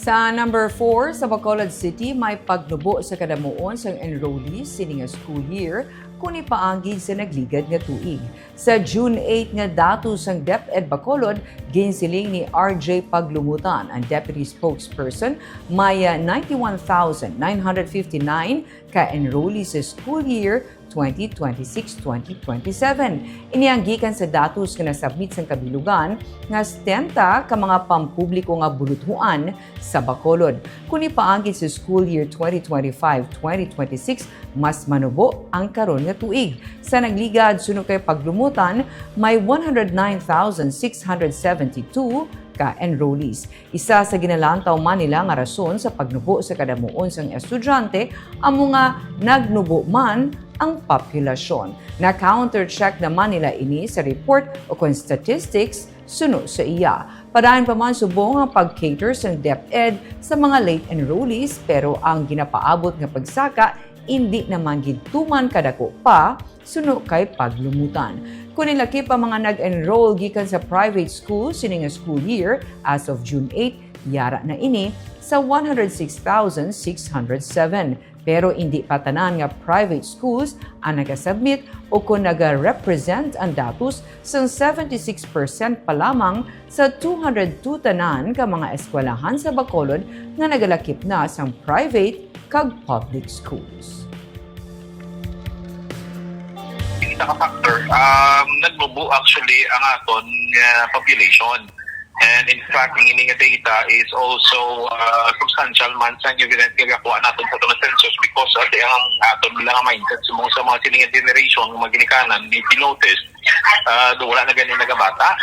Sa number 4, sa Bacolod City, may pagnubo sa Kadamuon sa enrollees sining nga school year kung ipaanggi sa nagligad nga tuig. Sa June 8 nga datos ang DepEd Bacolod, ginsiling ni RJ Paglumutan, ang deputy spokesperson, may 91,959 ka enrollees sa school year 2026-2027. Inianggikan sa datos nga nasubmit sa kabilugan nga 70 ka mga pampubliko nga buluthuan sa Bacolod. Kung ipaanggi sa school year 2025-2026, mas manubo ang karon nga tuig. Sa nagligad suno kay Paglumutan, may 109,672 ka enrollees. Isa sa ginalantaw man nila nga rason sa pagnubo sa Kadamuon sang estudyante ang mga nagnubo man ang populasyon. Na-counter-check naman nila ini sa report o kung statistics suno sa iya. Padayon pa man subong ang pag-cater sa DepEd sa mga late enrollees pero ang ginapaabot nga pagsaka hindi naman gintuman kadako pa suno kay Paglumutan. Kung nilaki pa mga nag-enroll gikan sa private school sining nga school year as of June 8, yara na ini sa 106,607. Pero hindi pa tanan nga private schools ang nagasubmit o kung naga-represent ang datos sa 76% pa lamang sa 202 tanan ka mga eskwelahan sa Bacolod nga nagalakip na sa private kag public schools. Isa ka factor, nagbubu actually ang aton population. And in fact, ang ining data is also substantial man sa evidence nga kuha natin sa itong census because ang aton bilang mindset sa mga silingan generation, mga ginikanan, ni pinotes, wala na ganyan nagabata.